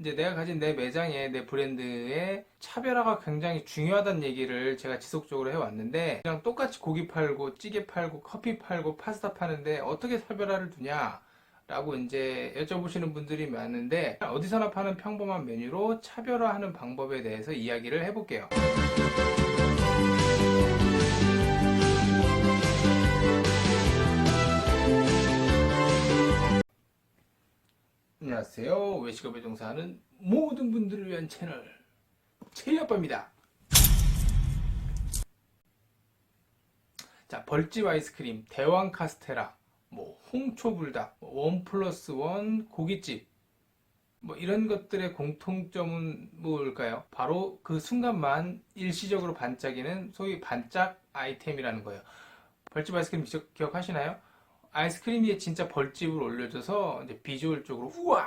이제 내가 가진 내 매장에 내 브랜드의 차별화가 굉장히 중요하다는 얘기를 제가 지속적으로 해왔는데, 그냥 똑같이 고기 팔고 찌개 팔고 커피 팔고 파스타 파는데 어떻게 차별화를 두냐 라고 이제 여쭤보시는 분들이 많은데, 어디서나 파는 평범한 메뉴로 차별화하는 방법에 대해서 이야기를 해볼게요. 안녕하세요. 외식업에 종사하는 모든 분들을 위한 채널 체리아빠입니다. 자, 벌집 아이스크림, 대왕 카스테라, 홍초불닭, 원 플러스 원 고깃집, 이런 것들의 공통점은 뭘까요? 바로 그 순간만 일시적으로 반짝이는 소위 반짝 아이템이라는 거예요. 벌집 아이스크림 기억하시나요? 아이스크림 위에 진짜 벌집을 올려줘서 이제 비주얼적으로 우와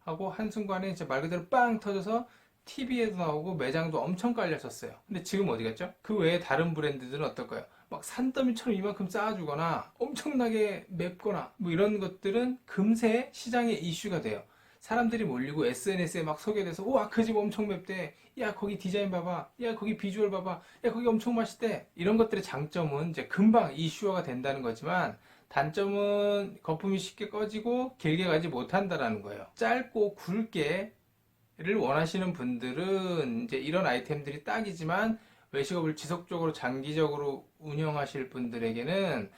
하고 한순간에 이제 말 그대로 빵 터져서 TV에도 나오고 매장도 엄청 깔렸었어요. 근데 지금 어디 갔죠? 그 외에 다른 브랜드들은 어떨까요? 막 산더미처럼 이만큼 쌓아주거나 엄청나게 맵거나 이런 것들은 금세 시장의 이슈가 돼요. 사람들이 몰리고 SNS에 막 소개돼서 우와 그 집 엄청 맵대, 야 거기 디자인 봐봐, 야 거기 비주얼 봐봐, 야 거기 엄청 맛있대. 이런 것들의 장점은 이제 금방 이슈화가 된다는 거지만, 단점은 거품이 쉽게 꺼지고 길게 가지 못한다라는 거예요. 짧고 굵게를 원하시는 분들은 이제 이런 아이템들이 딱이지만, 외식업을 지속적으로 장기적으로 운영하실 분들에게는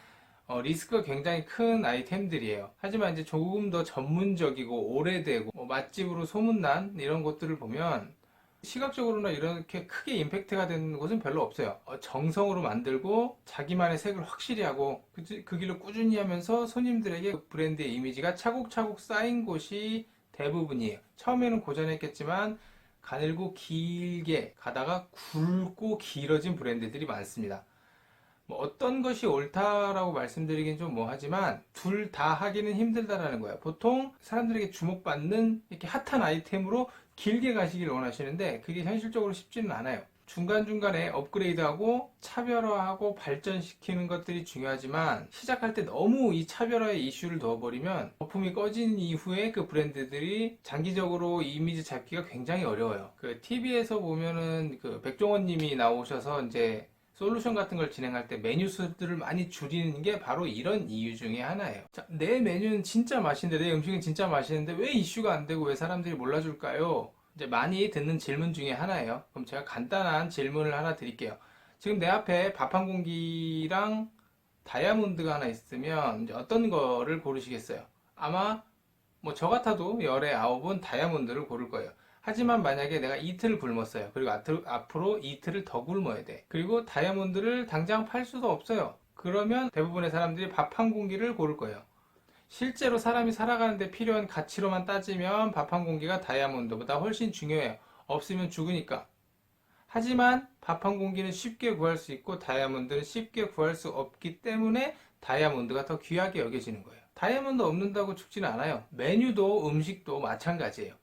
리스크가 굉장히 큰 아이템들이에요. 하지만 이제 조금 더 전문적이고 오래되고 맛집으로 소문난 이런 곳들을 보면 시각적으로나 이렇게 크게 임팩트가 되는 곳은 별로 없어요. 정성으로 만들고 자기만의 색을 확실히 하고 그 길로 꾸준히 하면서 손님들에게 그 브랜드의 이미지가 차곡차곡 쌓인 곳이 대부분이에요. 처음에는 고전했겠지만 가늘고 길게 가다가 굵고 길어진 브랜드들이 많습니다. 어떤 것이 옳다라고 말씀드리긴 좀 하지만 둘 다 하기는 힘들다라는 거예요. 보통 사람들에게 주목받는 이렇게 핫한 아이템으로 길게 가시길 원하시는데 그게 현실적으로 쉽지는 않아요. 중간중간에 업그레이드하고 차별화하고 발전시키는 것들이 중요하지만, 시작할 때 너무 이 차별화의 이슈를 넣어버리면 거품이 꺼진 이후에 그 브랜드들이 장기적으로 이미지 잡기가 굉장히 어려워요. 그 TV에서 보면은 그 백종원 님이 나오셔서 이제 솔루션 같은 걸 진행할 때 메뉴 수들을 많이 줄이는 게 바로 이런 이유 중에 하나예요. 자, 내 메뉴는 진짜 맛있는데, 내 음식은 진짜 맛있는데 왜 이슈가 안 되고 왜 사람들이 몰라줄까요? 이제 많이 듣는 질문 중에 하나예요. 그럼 제가 간단한 질문을 하나 드릴게요. 지금 내 앞에 밥 한 공기랑 다이아몬드가 하나 있으면 이제 어떤 거를 고르시겠어요? 아마 저 같아도 열에 9은 다이아몬드를 고를 거예요. 하지만 만약에 내가 이틀을 굶었어요. 그리고 앞으로 이틀을 더 굶어야 돼. 그리고 다이아몬드를 당장 팔 수도 없어요. 그러면 대부분의 사람들이 밥 한 공기를 고를 거예요. 실제로 사람이 살아가는데 필요한 가치로만 따지면 밥 한 공기가 다이아몬드보다 훨씬 중요해요. 없으면 죽으니까. 하지만 밥 한 공기는 쉽게 구할 수 있고 다이아몬드는 쉽게 구할 수 없기 때문에 다이아몬드가 더 귀하게 여겨지는 거예요. 다이아몬드 없는다고 죽지는 않아요. 메뉴도 음식도 마찬가지예요.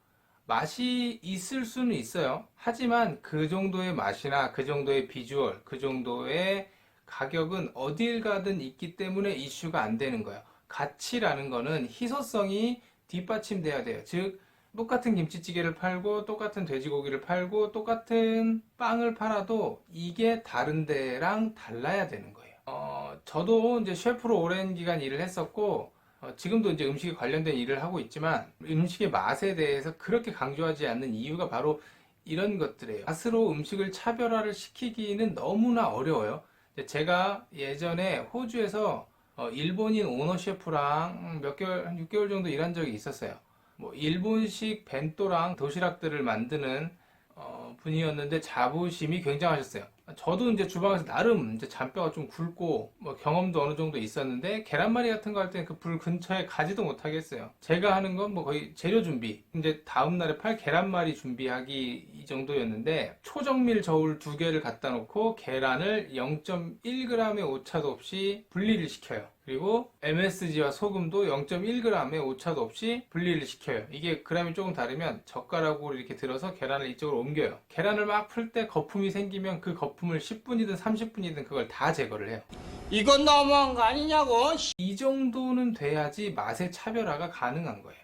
맛이 있을 수는 있어요. 하지만 그 정도의 맛이나 그 정도의 비주얼, 그 정도의 가격은 어딜 가든 있기 때문에 이슈가 안 되는 거예요. 가치라는 거는 희소성이 뒷받침돼야 돼요. 즉, 똑같은 김치찌개를 팔고 똑같은 돼지고기를 팔고 똑같은 빵을 팔아도 이게 다른 데랑 달라야 되는 거예요. 저도 이제 셰프로 오랜 기간 일을 했었고, 지금도 이제 음식에 관련된 일을 하고 있지만, 음식의 맛에 대해서 그렇게 강조하지 않는 이유가 바로 이런 것들이에요. 맛으로 음식을 차별화를 시키기는 너무나 어려워요. 제가 예전에 호주에서 일본인 오너 셰프랑 몇 개월, 한 6개월 정도 일한 적이 있었어요. 일본식 벤또랑 도시락들을 만드는 분이었는데 자부심이 굉장하셨어요. 저도 이제 주방에서 나름 이제 잔뼈가 좀 굵고 경험도 어느 정도 있었는데, 계란말이 같은 거 할 때는 그 불 근처에 가지도 못하겠어요. 제가 하는 건 거의 재료 준비, 이제 다음날에 팔 계란말이 준비하기 이 정도였는데, 초정밀 저울 2개를 갖다 놓고 계란을 0.1g의 오차도 없이 분리를 시켜요. 그리고 MSG와 소금도 0.1g의 오차도 없이 분리를 시켜요. 이게 그램이 조금 다르면 젓가락으로 이렇게 들어서 계란을 이쪽으로 옮겨요. 계란을 막 풀 때 거품이 생기면 그 거품을 10분이든 30분이든 그걸 다 제거를 해요. 이건 너무한 거 아니냐고. 이 정도는 돼야지 맛의 차별화가 가능한 거예요.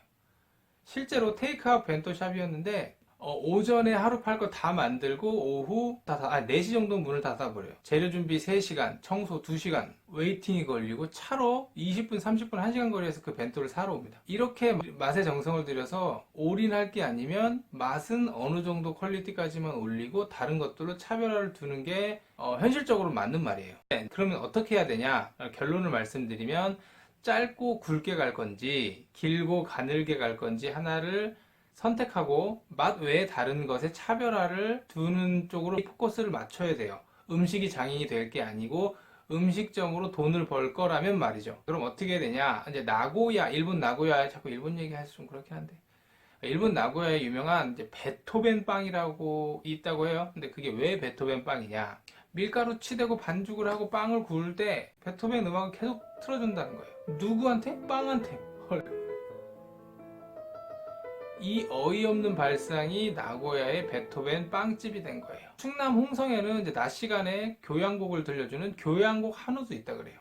실제로 테이크아웃 벤토샵이었는데 오전에 하루 팔 거 다 만들고 오후 4시 정도 문을 닫아버려요. 재료 준비 3시간, 청소 2시간, 웨이팅이 걸리고 차로 20분, 30분, 1시간 거리에서 그 벤토를 사러 옵니다. 이렇게 맛에 정성을 들여서 올인할 게 아니면 맛은 어느 정도 퀄리티까지만 올리고 다른 것들로 차별화를 두는 게 현실적으로 맞는 말이에요. 그러면 어떻게 해야 되냐? 결론을 말씀드리면 짧고 굵게 갈 건지 길고 가늘게 갈 건지 하나를 선택하고 맛 외에 다른 것에 차별화를 두는 쪽으로 포커스를 맞춰야 돼요. 음식이 장인이 될 게 아니고 음식점으로 돈을 벌 거라면 말이죠. 그럼 어떻게 해야 되냐? 이제 나고야, 일본 나고야에 자꾸 일본 얘기해서 좀 그렇긴 한데 일본 나고야에 유명한 이제 베토벤 빵이라고 있다고 해요. 근데 그게 왜 베토벤 빵이냐? 밀가루 치대고 반죽을 하고 빵을 구울 때 베토벤 음악을 계속 틀어준다는 거예요. 누구한테? 빵한테. 헐. 이 어이없는 발상이 나고야의 베토벤 빵집이 된 거예요. 충남 홍성에는 이제 낮 시간에 교향곡을 들려주는 교향곡 한우도 있다 그래요.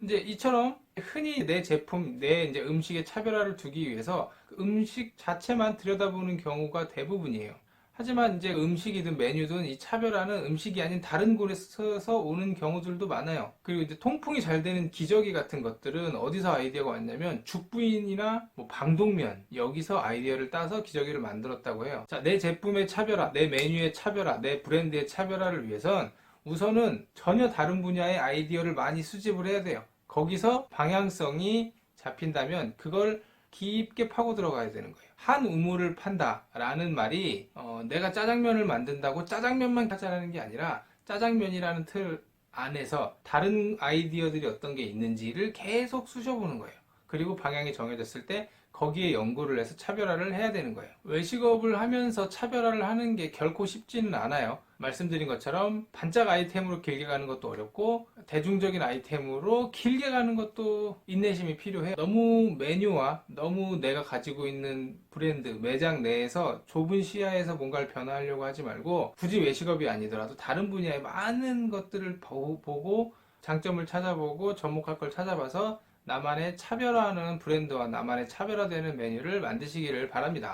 이제 이처럼 흔히 내 제품, 내 이제 음식의 차별화를 두기 위해서 그 음식 자체만 들여다보는 경우가 대부분이에요. 하지만 이제 음식이든 메뉴든 이 차별화는 음식이 아닌 다른 곳에서 오는 경우들도 많아요. 그리고 이제 통풍이 잘 되는 기저귀 같은 것들은 어디서 아이디어가 왔냐면 죽부인이나 뭐 방독면 여기서 아이디어를 따서 기저귀를 만들었다고 해요. 자, 내 제품의 차별화, 내 메뉴의 차별화, 내 브랜드의 차별화를 위해선 우선은 전혀 다른 분야의 아이디어를 많이 수집을 해야 돼요. 거기서 방향성이 잡힌다면 그걸 깊게 파고 들어가야 되는 거예요. 한 우물을 판다라는 말이 내가 짜장면을 만든다고 짜장면만 하자라는 게 아니라 짜장면이라는 틀 안에서 다른 아이디어들이 어떤 게 있는지를 계속 쑤셔보는 거예요. 그리고 방향이 정해졌을 때 거기에 연구를 해서 차별화를 해야 되는 거예요. 외식업을 하면서 차별화를 하는 게 결코 쉽지는 않아요. 말씀드린 것처럼 반짝 아이템으로 길게 가는 것도 어렵고 대중적인 아이템으로 길게 가는 것도 인내심이 필요해요. 너무 메뉴와 너무 내가 가지고 있는 브랜드, 매장 내에서 좁은 시야에서 뭔가를 변화하려고 하지 말고 굳이 외식업이 아니더라도 다른 분야의 많은 것들을 보고 장점을 찾아보고 접목할 걸 찾아봐서 나만의 차별화하는 브랜드와 나만의 차별화되는 메뉴를 만드시기를 바랍니다.